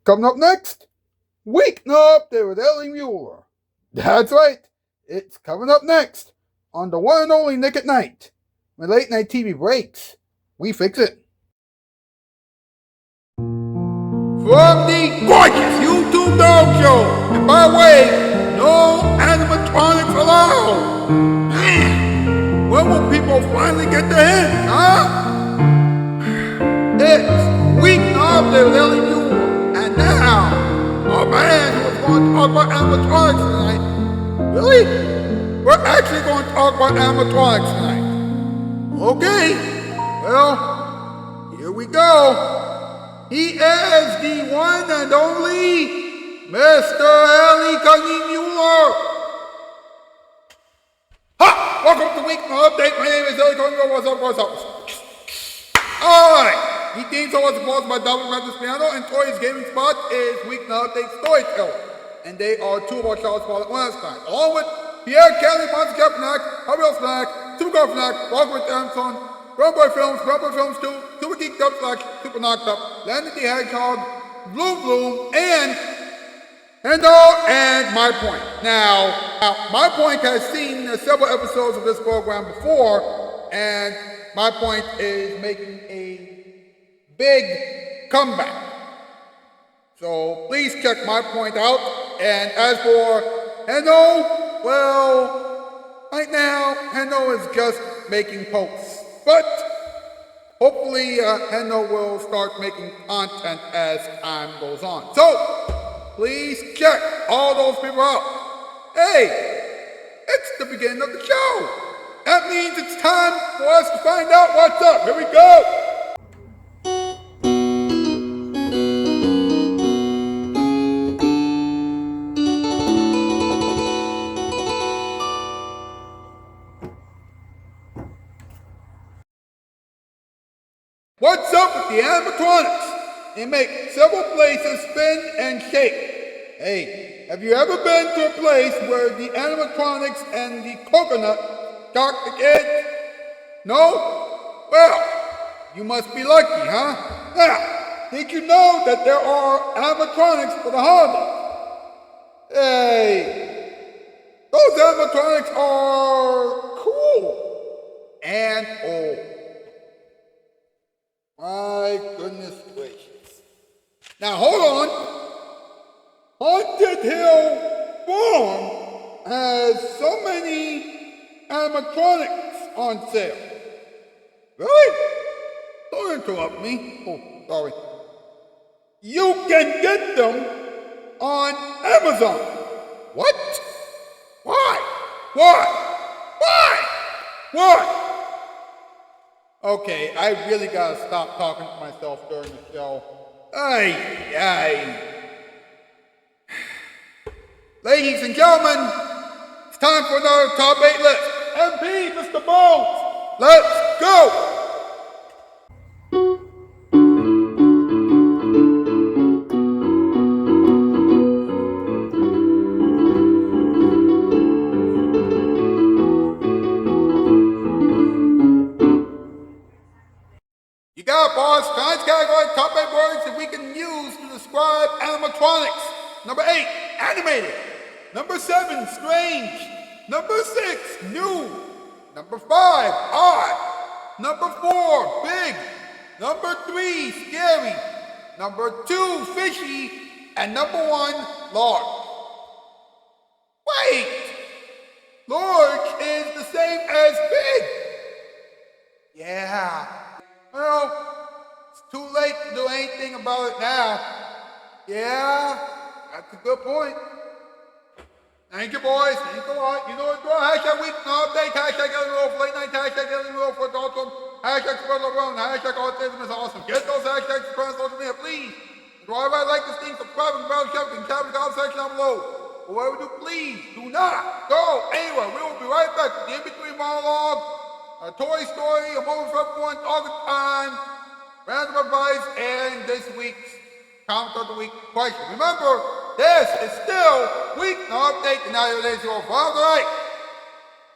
Coming up next, Weeknight with Ellie Muller. That's right, it's coming up next on the one and only Nick at Night. When late night TV breaks, we fix it. From the gorgeous YouTube dog show, and by the way, no animatronics allowed. Man, when will people finally get the hint, huh? It's Weeknight with Ellie Muller, and now, our man who is going to talk about animatronics tonight. Really? We're actually going to talk about animatronics tonight. Okay, well, here we go. He is the one and only Mr. Ellie Muller. Ha! Welcome to Weeknight Update. My name is Ellie Muller. What's up? Alright. He themes always supported by Double Redness Piano, and Tori's gaming spot is Weeknight Update Storyteller. And they are two of our Shoutout Spotlight last time. Along with Pierre Kelly, Monster Cap Fnac, Hubble Snack, Super Fnac, Walker with Amazon, Rumboy Films 2, Super Geeked Up / Super Knocked Up, Landon the Hedgehog, Bloom, and Hendo and My Point. Now, My Point has seen several episodes of this program before, and My Point is making a big comeback. So please check My Point out. And as for Hendo, well, right now, Hendo is just making posts. But hopefully, Hendo will start making content as time goes on. So, please check all those people out. Hey, it's the beginning of the show. That means it's time for us to find out what's up. Here we go. What's up with the animatronics? They make several places spin and shake. Hey, have you ever been to a place where the animatronics and the coconut talk to kids? No? Well, you must be lucky, huh? Now, did you know that there are animatronics for the holidays? Hey, those animatronics are cool and old. My goodness gracious. Now hold on. Haunted Hill Farm has so many animatronics on sale. Really? Don't interrupt me. Oh, sorry. You can get them on Amazon. What? Why? Okay, I really gotta stop talking to myself during the show. Ladies and gentlemen, it's time for another top 8 list. MP, Mr. Bones, let's go! You got it, boss. Tonight's category, top 8 words that we can use to describe animatronics. Number 8, animated. Number 7, strange. Number 6, new. Number 5, odd. Number 4, big. Number 3, scary. Number 2, fishy. And number 1, large. Wait! Large is the same as big. Yeah. Well, it's too late to do anything about it now. Yeah, that's a good point. Thank you, boys. Thanks a lot. You know what's going on. Hashtag Weeknight Update. Hashtag Ellie for late night. Hashtag Ellie for adulthood. Hashtag spread around. Hashtag autism is awesome. Get those hashtags to friends social media, please. If you already like this thing, subscribe and bell shout and tap the comment section down below. But whatever you do, please do not go anywhere. We will be right back with the in-between monologue, a Toy Story, a moment for everyone, all the time, random advice, and this week's comment of the week question. Remember, this is still Weeknight Update, and now you're lazy or Father Night.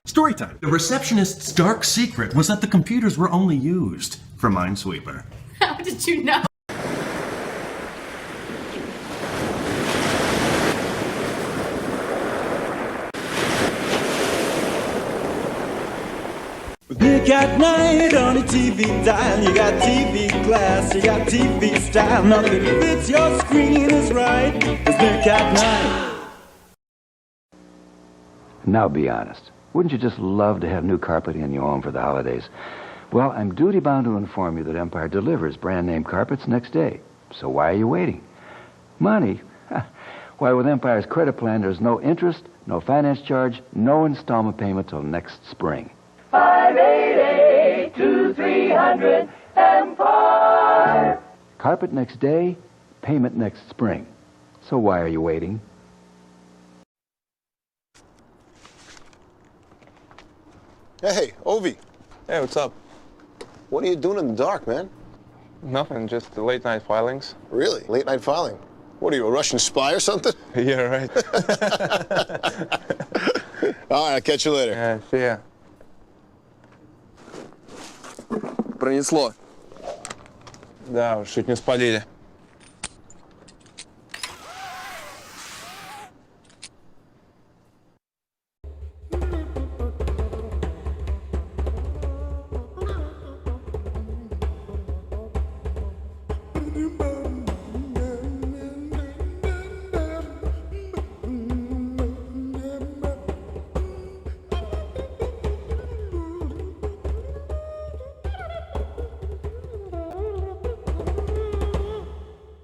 Storytime. The receptionist's dark secret was that the computers were only used for Minesweeper. How did you know? Nick at Night on a TV dial. You got TV class, you got TV style. Nothing fits your screen is right. It's Nick at Night. Now be honest. Wouldn't you just love to have new carpeting in your home for the holidays? Well, I'm duty-bound to inform you that Empire delivers brand-name carpets next day. So why are you waiting? Money? Why, with Empire's credit plan, there's no interest, no finance charge, no installment payment till next spring. 588-2300 Empire. Carpet next day, payment next spring. So why are you waiting? Hey, Ovi. Hey, what's up? What are you doing in the dark, man? Nothing, just the late night filings. Really? Late night filing? What are you, a Russian spy or something? Yeah, right. All right, I'll catch you later. Yeah, see ya. Пронесло. Да, уж чуть не спалили.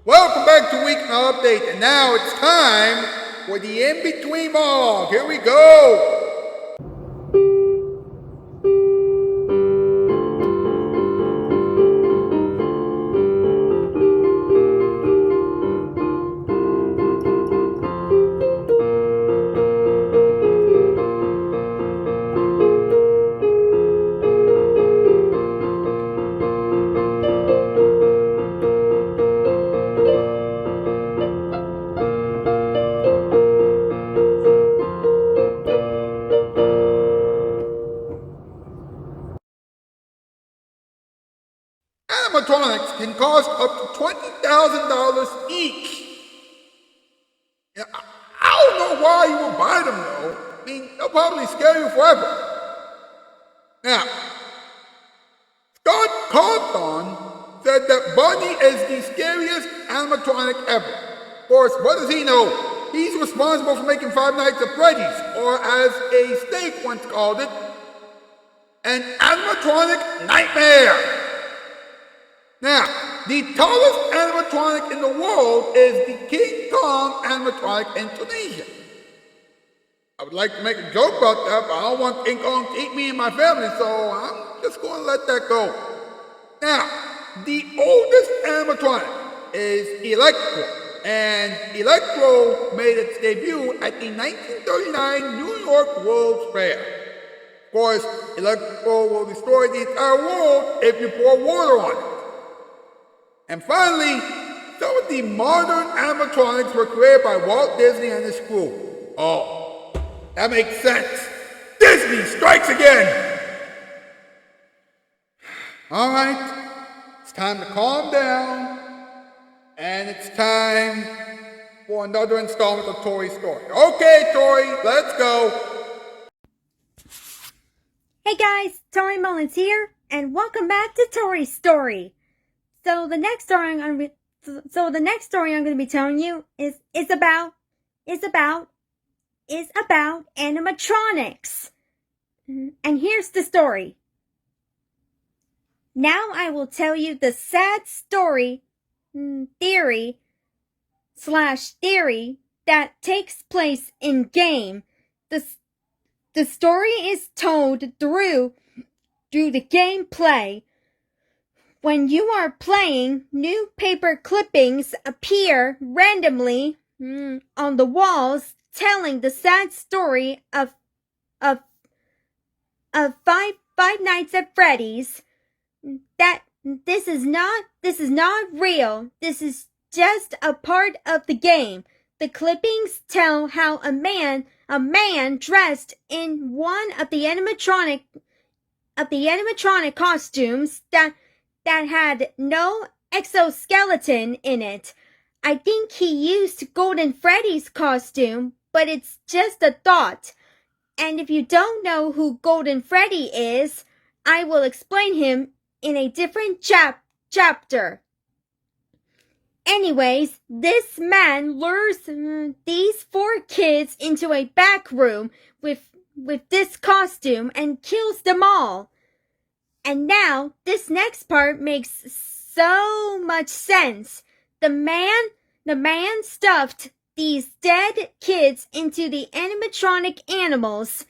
Welcome back to Weeknight Update, and now it's time for the in-between monologue. Here we go. Animatronics can cost up to $20,000 each. Yeah, I don't know why you would buy them though. I mean, they'll probably scare you forever. Now, Scott Cawthon said that Bunny is the scariest animatronic ever. Of course, what does he know? He's responsible for making Five Nights at Freddy's, or as a snake once called it, an animatronic nightmare. Now, the tallest animatronic in the world is the King Kong animatronic in Tunisia. I would like to make a joke about that, but I don't want King Kong to eat me and my family, so I'm just going to let that go. Now, the oldest animatronic is Electro, and Electro made its debut at the 1939 New York World's Fair. Of course, Electro will destroy the entire world if you pour water on it. And finally, some of the modern animatronics were created by Walt Disney and his crew. Oh, that makes sense. Disney strikes again! All right, it's time to calm down, and it's time for another installment of Tori's story. Okay, Tori, let's go. Hey guys, Tori Mullins here, and welcome back to Tori's story. So the next story I'm going to be telling you is about animatronics. And here's the story. Now I will tell you the sad story, theory that takes place in game. The story is told through the gameplay. When you are playing, new paper clippings appear randomly on the walls, telling the sad story of Five Nights at Freddy's. That this is not real. This is just a part of the game. The clippings tell how a man dressed in one of the animatronic costumes that had no exoskeleton in it. I think he used Golden Freddy's costume, but it's just a thought. And if you don't know who Golden Freddy is, I will explain him in a different chapter. Anyways, this man lures these 4 kids into a back room with this costume and kills them all. And now, this next part makes so much sense. The man stuffed these dead kids into the animatronic animals.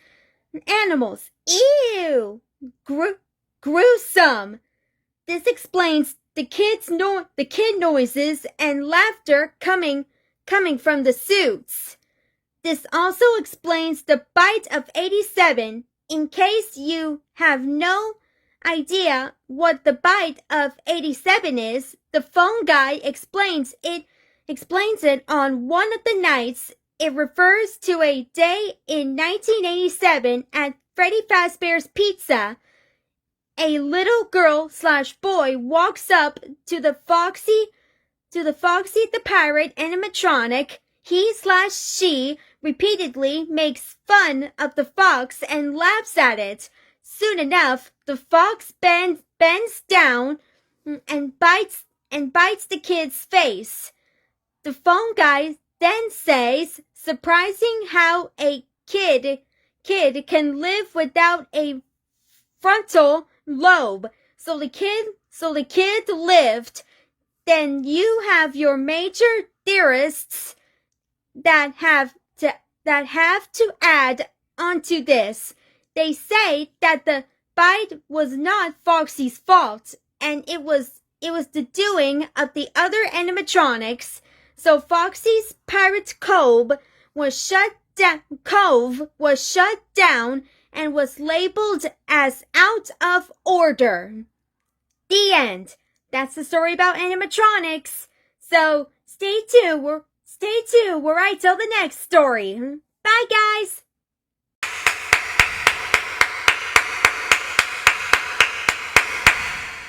Ew! Gruesome! This explains the kid noises and laughter coming from the suits. This also explains the bite of 87. In case you have no idea what the bite of 87 is, the phone guy explains it on one of the nights. It refers to a day in 1987 at Freddy Fazbear's Pizza. A little girl/boy walks up to the Foxy the Pirate animatronic. He/she repeatedly makes fun of the fox and laughs at it. Soon enough, the fox bends down and bites the kid's face. The phone guy then says, surprising how a kid can live without a frontal lobe. So the kid lived. Then you have your major theorists that have to add onto this. They say that the bite was not Foxy's fault, and it was the doing of the other animatronics. So Foxy's Pirate Cove was shut down and was labeled as out of order. The end. That's the story about animatronics. So stay tuned where I tell the next story. Bye, guys.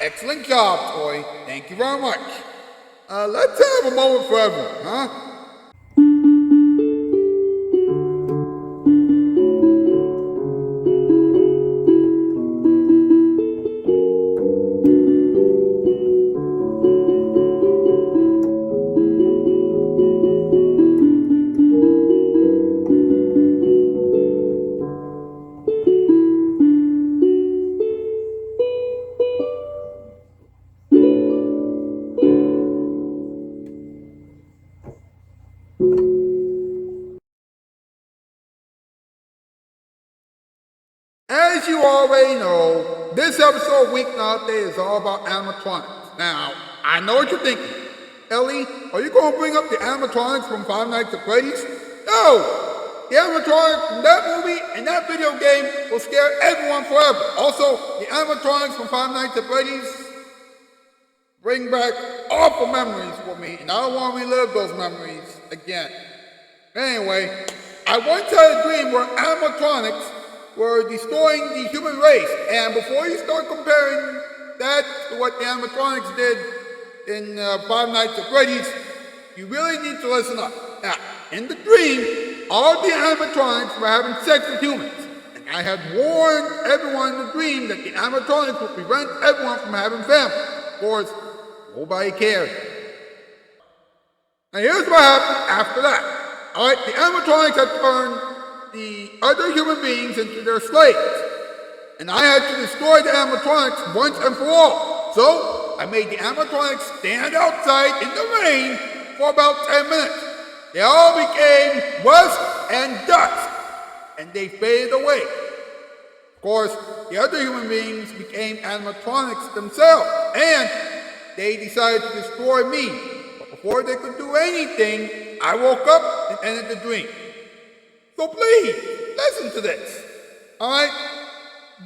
Excellent job, Toy. Thank you very much. Let's have a moment for everyone, huh? As you already know, this episode of Weeknight Update is all about animatronics. Now, I know what you're thinking. Ellie, are you going to bring up the animatronics from Five Nights at Freddy's? No! The animatronics from that movie and that video game will scare everyone forever. Also, the animatronics from Five Nights at Freddy's bring back awful memories for me, and I don't want to relive those memories again. Anyway, I once had a dream where animatronics were destroying the human race. And before you start comparing that to what the animatronics did in Five Nights at Freddy's, you really need to listen up. Now, in the dream, all the animatronics were having sex with humans. And I had warned everyone in the dream that the animatronics would prevent everyone from having family. Of course, nobody cared. Now here's what happened after that. Alright, the animatronics had turned the other human beings into their slaves. And I had to destroy the animatronics once and for all. So I made the animatronics stand outside in the rain for about 10 minutes. They all became rust and dust, and they faded away. Of course, the other human beings became animatronics themselves, and they decided to destroy me. But before they could do anything, I woke up and ended the dream. So please, listen to this. Alright?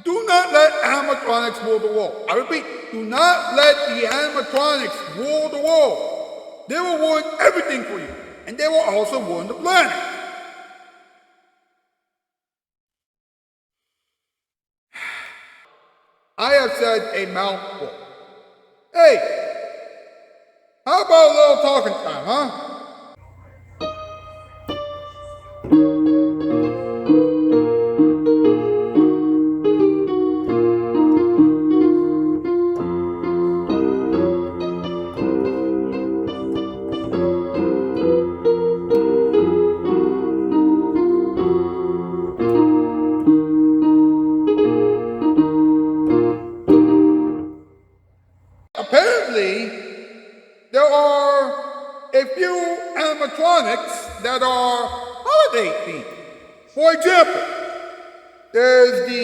Do not let animatronics rule the world. I repeat, do not let the animatronics rule the world. They will ruin everything for you, and they will also ruin the planet. I have said a mouthful. Hey, how about a little talking time, huh? a few animatronics that are holiday themed. For example, there's the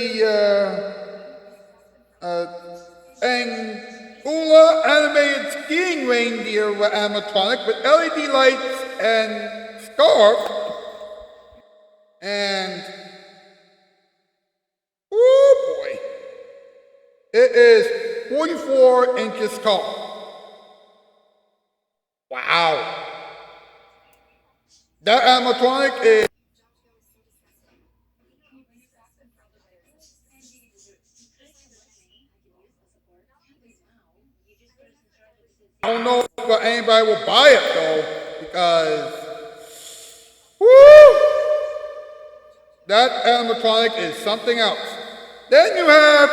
Muller animated skiing reindeer animatronic with LED lights and scarf, and oh boy, it is 44 inches tall. Wow. That animatronic is I don't know if anybody will buy it though, because woo, that animatronic is something else. Then you have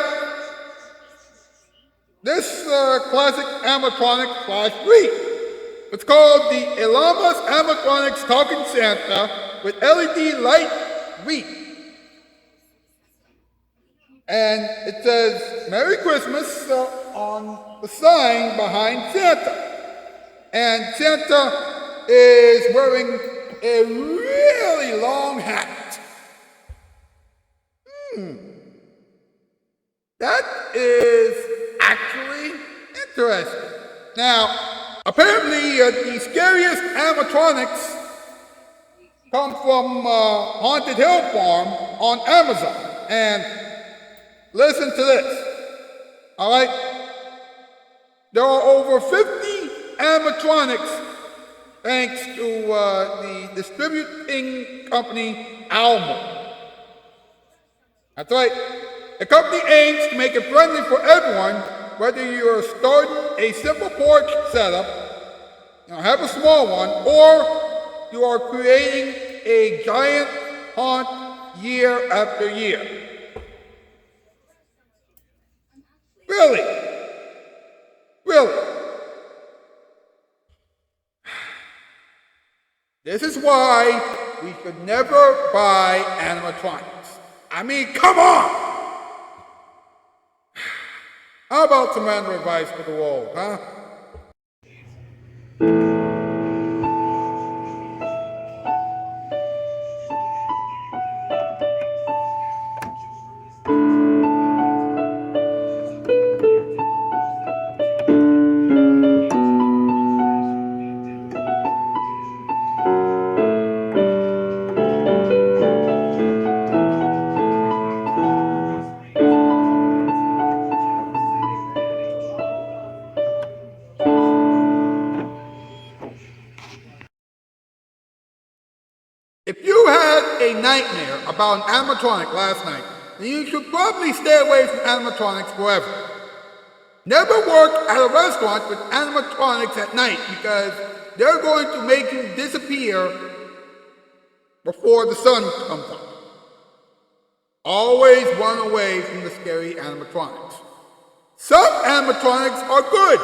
this classic animatronic slash wreath. It's called the Elamas Animatronics Talking Santa with LED light wreath. And it says Merry Christmas on the sign behind Santa. And Santa is wearing a really long hat. That is actually interesting. Now, apparently, the scariest animatronics come from Haunted Hill Farm on Amazon. And listen to this, all right? There are over 50 animatronics thanks to the distributing company Almo. That's right. The company aims to make it friendly for everyone, whether you're starting a simple porch setup, have a small one, or you are creating a giant haunt year after year. Really? This is why we should never buy animatronics. I mean, come on! How about some random advice for the world, huh? If you had a nightmare about an animatronic last night, then you should probably stay away from animatronics forever. Never work at a restaurant with animatronics at night because they're going to make you disappear before the sun comes up. Always run away from the scary animatronics. Some animatronics are good,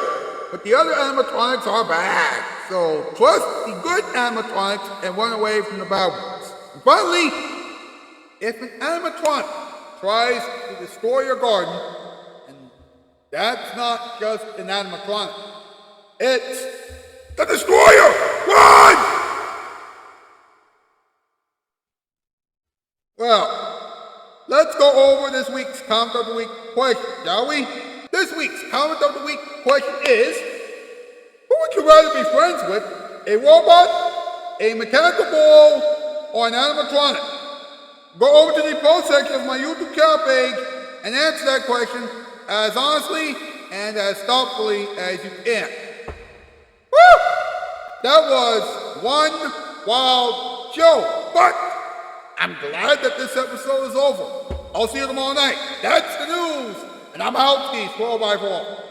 but the other animatronics are bad. So trust the good animatronics and run away from the bad ones. And finally, if an animatronic tries to destroy your garden, and that's not just an animatronic, it's the destroyer! Run! Well, let's go over this week's Comment of the Week question, shall we? This week's Comment of the Week question is, who would you rather be friends with, a robot, a mechanical ball, or an animatronic? Go over to the post section of my YouTube channel page and answer that question as honestly and as thoughtfully as you can. Woo! That was one wild show, but I'm glad that this episode is over. I'll see you tomorrow night. That's the news, and I'm out, Keith, 4x4.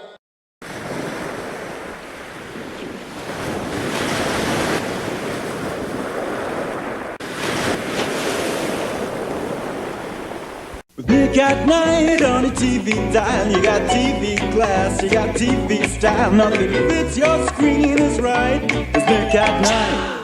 Nick at night on a TV dial. You got TV class, you got TV style. Nothing fits your screen is right. It's Nick at night.